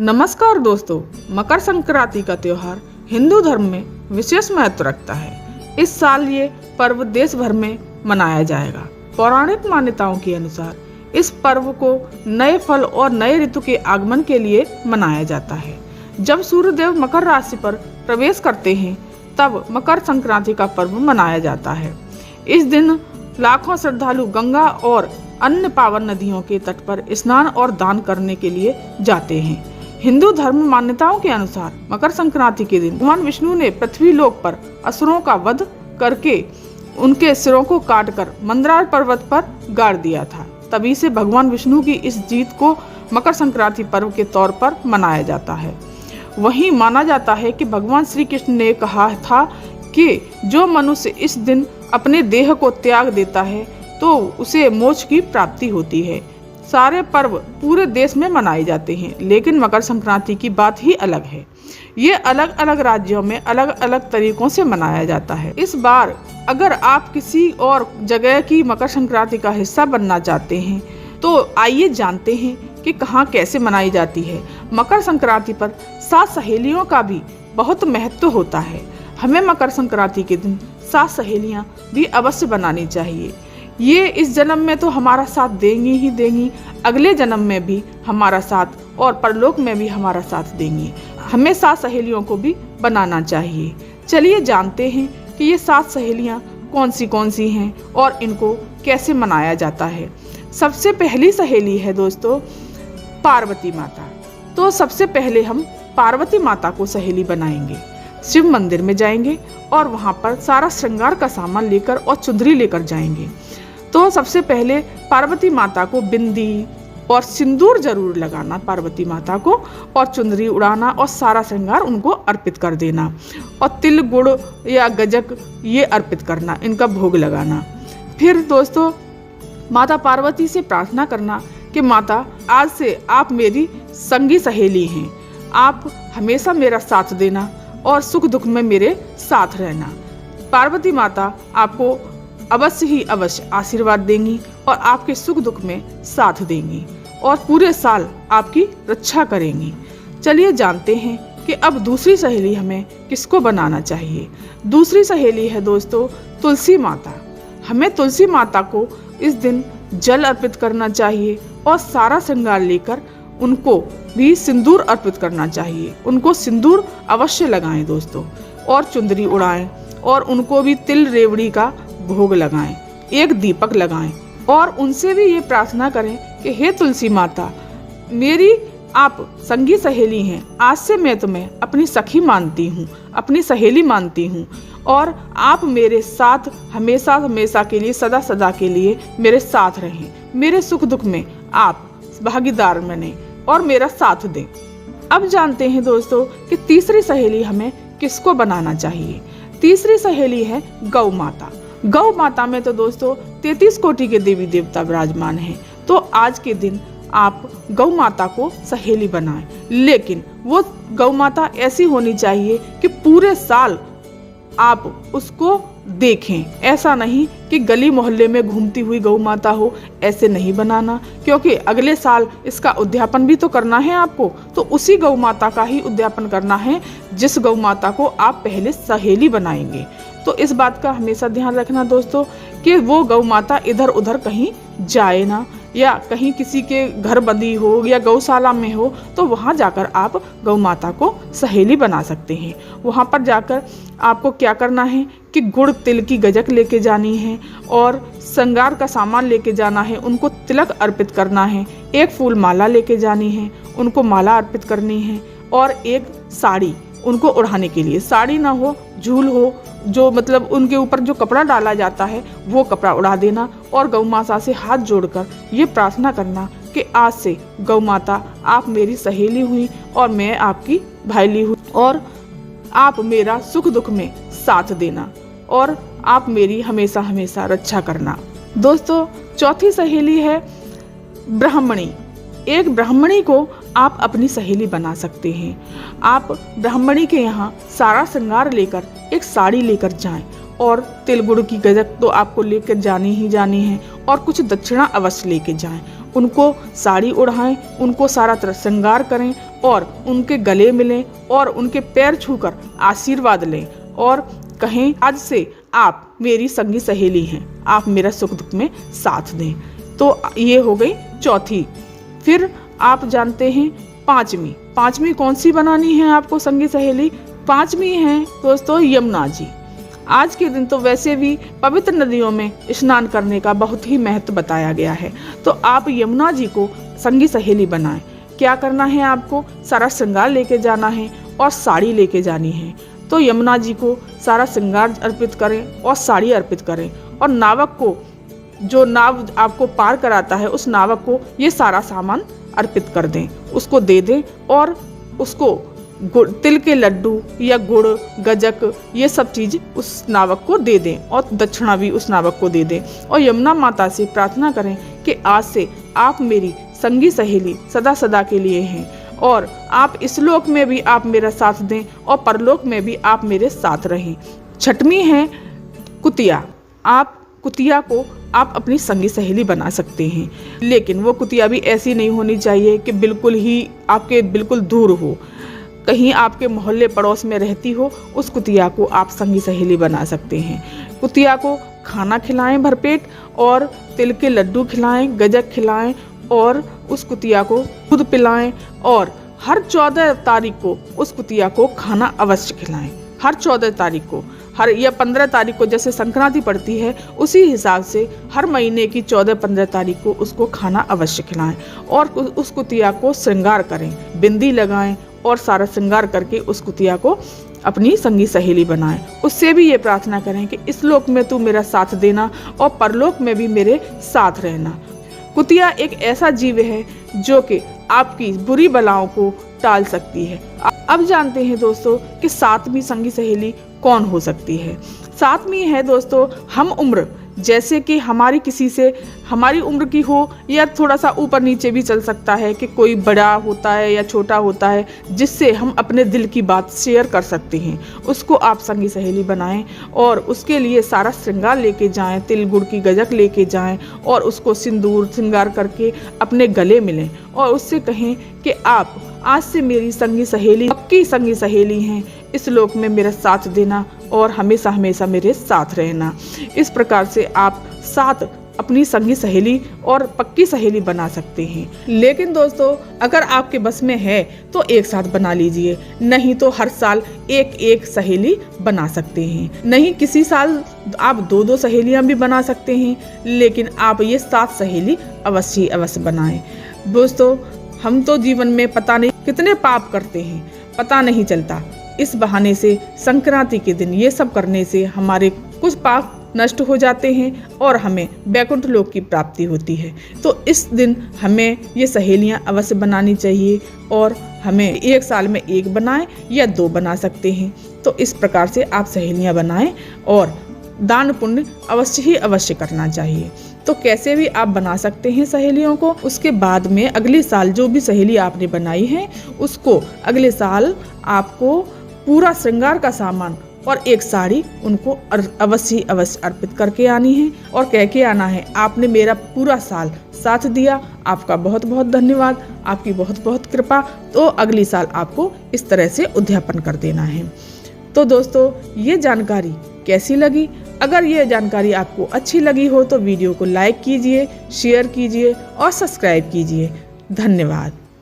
नमस्कार दोस्तों, मकर संक्रांति का त्योहार हिंदू धर्म में विशेष महत्व रखता है। इस साल ये पर्व देश भर में मनाया जाएगा। पौराणिक मान्यताओं के अनुसार इस पर्व को नए फल और नए ऋतु के आगमन के लिए मनाया जाता है। जब सूर्यदेव मकर राशि पर प्रवेश करते हैं तब मकर संक्रांति का पर्व मनाया जाता है। इस दिन लाखों श्रद्धालु गंगा और अन्य पावन नदियों के तट पर स्नान और दान करने के लिए जाते हैं। हिंदू धर्म मान्यताओं के अनुसार मकर संक्रांति के दिन भगवान विष्णु ने पृथ्वी लोक पर असुरों का वध करके उनके सिरों को काटकर मंदरार पर्वत पर गाड़ दिया था। तभी से भगवान विष्णु की इस जीत को मकर संक्रांति पर्व के तौर पर मनाया जाता है। वहीं माना जाता है कि भगवान श्री कृष्ण ने कहा था कि जो मनुष्य इस दिन अपने देह को त्याग देता है तो उसे मोक्ष की प्राप्ति होती है। सारे पर्व पूरे देश में मनाए जाते हैं, लेकिन मकर संक्रांति की बात ही अलग है। ये अलग अलग राज्यों में अलग अलग तरीकों से मनाया जाता है। इस बार अगर आप किसी और जगह की मकर संक्रांति का हिस्सा बनना चाहते हैं तो आइए जानते हैं कि कहाँ कैसे मनाई जाती है। मकर संक्रांति पर सात सहेलियों का भी बहुत महत्व होता है। हमें मकर संक्रांति के दिन सात सहेलियाँ भी अवश्य बनानी चाहिए। ये इस जन्म में तो हमारा साथ देंगी ही देंगी, अगले जन्म में भी हमारा साथ और परलोक में भी हमारा साथ देंगी। हमें सात सहेलियों को भी बनाना चाहिए। चलिए जानते हैं कि ये सात सहेलियाँ कौन सी हैं और इनको कैसे मनाया जाता है। सबसे पहली सहेली है दोस्तों पार्वती माता। तो सबसे पहले हम पार्वती माता को सहेली बनाएंगे। शिव मंदिर में जाएंगे और वहाँ पर सारा श्रृंगार का सामान लेकर और चुंदरी लेकर जाएंगे। तो सबसे पहले पार्वती माता को बिंदी और सिंदूर जरूर लगाना पार्वती माता को, और चुंदरी उड़ाना और सारा श्रृंगार उनको अर्पित कर देना, और तिल गुड़ या गजक ये अर्पित करना, इनका भोग लगाना। फिर दोस्तों माता पार्वती से प्रार्थना करना कि माता आज से आप मेरी संगी सहेली हैं, आप हमेशा मेरा साथ देना और सुख दुख में मेरे साथ रहना। पार्वती माता आपको अवश्य ही अवश्य आशीर्वाद देंगी और आपके सुख दुख में साथ देंगी और पूरे साल आपकी रक्षा करेंगी। चलिए जानते हैं कि अब दूसरी सहेली हमें किसको बनाना चाहिए। दूसरी सहेली है दोस्तों तुलसी माता। हमें तुलसी माता को इस दिन जल अर्पित करना चाहिए और सारा श्रृंगार लेकर उनको भी सिंदूर अर्पित करना चाहिए। उनको सिंदूर अवश्य लगाएं दोस्तों, और चुंदरी उड़ाएं और उनको भी तिल रेवड़ी का भोग लगाएं, एक दीपक लगाएं और उनसे भी ये प्रार्थना करें कि हे तुलसी माता, मेरी आप संगी सहेली हैं, आज से मैं तुम्हें अपनी सखी मानती हूँ, अपनी सहेली मानती हूँ, और आप मेरे साथ हमेशा हमेशा के लिए सदा सदा के लिए मेरे साथ रहें, मेरे सुख दुख में आप भागीदार बने और मेरा साथ दें। अब जानते हैं दोस्तों कि तीसरी सहेली हमें किसको बनाना चाहिए। तीसरी सहेली है गौ माता। गौ माता में तो दोस्तों 33 कोटि के देवी देवता विराजमान हैं। तो आज के दिन आप गौ माता को सहेली बनाएं, लेकिन वो गौ माता ऐसी होनी चाहिए कि पूरे साल आप उसको देखें। ऐसा नहीं कि गली मोहल्ले में घूमती हुई गौ माता हो, ऐसे नहीं बनाना, क्योंकि अगले साल इसका उद्यापन भी तो करना है आपको। तो उसी गौ माता का ही उद्यापन करना है जिस गौ माता को आप पहले सहेली बनाएंगे। तो इस बात का हमेशा ध्यान रखना दोस्तों कि वो गौ माता इधर उधर कहीं जाए ना, या कहीं किसी के घर बंदी हो या गौशाला में हो तो वहाँ जाकर आप गौ माता को सहेली बना सकते हैं। वहाँ पर जाकर आपको क्या करना है कि गुड़ तिल की गजक लेके जानी है और श्रृंगार का सामान लेके जाना है, उनको तिलक अर्पित करना है, एक फूल माला लेके जानी है, उनको माला अर्पित करनी है, और एक साड़ी उनको ओढ़ाने के लिए, साड़ी ना हो झूल हो, जो मतलब उनके ऊपर जो कपड़ा डाला जाता है वो कपड़ा उड़ा देना, और गौ माता से हाथ जोड़कर ये प्रार्थना करना कि आज से गौ माता आप मेरी सहेली हुई और मैं आपकी भाईली हुई, और आप मेरा सुख दुख में साथ देना और आप मेरी हमेशा हमेशा रक्षा करना। दोस्तों चौथी सहेली है ब्राह्मणी। एक ब्राह्मणी को आप अपनी सहेली बना सकते हैं। आप ब्राह्मणी के यहाँ सारा श्रृंगार लेकर एक साड़ी लेकर जाएं और तिल गुड़ की गजक तो आपको लेकर जानी ही जानी है, और कुछ दक्षिणा अवश्य लेके जाएं, उनको साड़ी ओढ़ाएं, उनको सारा तरह श्रृंगार करें और उनके गले मिलें और उनके पैर छूकर आशीर्वाद लें और कहें आज से आप मेरी संगी सहेली हैं, आप मेरा सुख दुख में साथ दें। तो ये हो गई चौथी। फिर आप जानते हैं पांचवी कौन सी बनानी है आपको संगी सहेली? पांचवी है दोस्तों यमुना जी। आज के दिन तो वैसे भी पवित्र नदियों में स्नान करने का बहुत ही महत्व बताया गया है, तो आप यमुना जी को संगी सहेली बनाएं। क्या करना है आपको? सारा श्रृंगार लेके जाना है और साड़ी लेके जानी है। तो यमुना जी को सारा श्रृंगार अर्पित करें और साड़ी अर्पित करें और नावक को, जो नाव आपको पार कराता है, उस नावक को ये सारा सामान अर्पित कर दें, उसको दे दें और उसको तिल के लड्डू या गुड़, गजक, ये सब चीज़ उस नावक को दे दें और दक्षिणा भी उस नावक को दे दें और यमुना माता से प्रार्थना करें कि आज से आप मेरी संगी सहेली सदा सदा के लिए हैं और आप इस लोक में भी आप मेरा साथ दें और परलोक में भी आप मेरे साथ रहें। छठवीं है कुतिया। आप कुतिया को आप अपनी संगी सहेली बना सकते हैं, लेकिन वो कुतिया भी ऐसी नहीं होनी चाहिए कि बिल्कुल ही आपके बिल्कुल दूर हो, कहीं आपके मोहल्ले पड़ोस में रहती हो, उस कुतिया को आप संगी सहेली बना सकते हैं। कुतिया को खाना खिलाएं भरपेट और तिल के लड्डू खिलाएं, गजक खिलाएं और उस कुतिया को दूध पिलाएं और हर 14 तारीख को उस कुतिया को खाना अवश्य खिलाएं। हर 14 तारीख को, हर या 15 तारीख को जैसे संक्रांति पड़ती है, उसी हिसाब से हर महीने की 14-15 तारीख को उसको खाना अवश्य खिलाएं और उस कुतिया को श्रृंगार करें, बिंदी लगाएं और सारा श्रृंगार करके उस कुतिया को अपनी संगी सहेली बनाएं। उससे भी ये प्रार्थना करें कि इस लोक में तू मेरा साथ देना और परलोक में भी मेरे साथ रहना। कुतिया एक ऐसा जीव है जो कि आपकी बुरी बलाओं को टाल सकती है। अब जानते हैं दोस्तों कि 7वीं संगी सहेली कौन हो सकती है। 7वीं है दोस्तों हम उम्र, जैसे कि हमारी किसी से हमारी उम्र की हो या थोड़ा सा ऊपर नीचे भी चल सकता है कि कोई बड़ा होता है या छोटा होता है, जिससे हम अपने दिल की बात शेयर कर सकते हैं, उसको आप संगी सहेली बनाएं और उसके लिए सारा श्रृंगार लेके जाएं, तिल गुड़ की गजक लेके जाएं और उसको सिंदूर श्रृंगार करके अपने गले मिलें और उससे कहें कि आप आज से मेरी संगी सहेली, पक्की संगी सहेली हैं, इस लोक में मेरा साथ देना और हमेशा हमेशा मेरे साथ रहना। इस प्रकार से आप 7 अपनी संगी सहेली और पक्की सहेली बना सकते हैं। लेकिन दोस्तों अगर आपके बस में है तो एक साथ बना लीजिए, नहीं तो हर साल एक सहेली बना सकते हैं। नहीं, किसी साल आप 2 सहेलियां भी बना सकते हैं, लेकिन आप ये 7 सहेली अवश्य बनाएं। दोस्तों हम तो जीवन में पता नहीं कितने पाप करते हैं, पता नहीं चलता। इस बहाने से संक्रांति के दिन ये सब करने से हमारे कुछ पाप नष्ट हो जाते हैं और हमें वैकुंठ लोक की प्राप्ति होती है। तो इस दिन हमें ये सहेलियां अवश्य बनानी चाहिए और हमें एक साल में 1 बनाएं या 2 बना सकते हैं। तो इस प्रकार से आप सहेलियां बनाएं और दान पुण्य अवश्य करना चाहिए। तो कैसे भी आप बना सकते हैं सहेलियों को। उसके बाद में अगले साल जो भी सहेली आपने बनाई है उसको अगले साल आपको पूरा श्रृंगार का सामान और 1 साड़ी उनको अवश्य अर्पित करके आनी है और कह के आना है आपने मेरा पूरा साल साथ दिया, आपका बहुत बहुत धन्यवाद, आपकी बहुत बहुत कृपा। तो अगली साल आपको इस तरह से उद्यापन कर देना है। तो दोस्तों ये जानकारी कैसी लगी? अगर ये जानकारी आपको अच्छी लगी हो तो वीडियो को लाइक कीजिए, शेयर कीजिए और सब्सक्राइब कीजिए। धन्यवाद।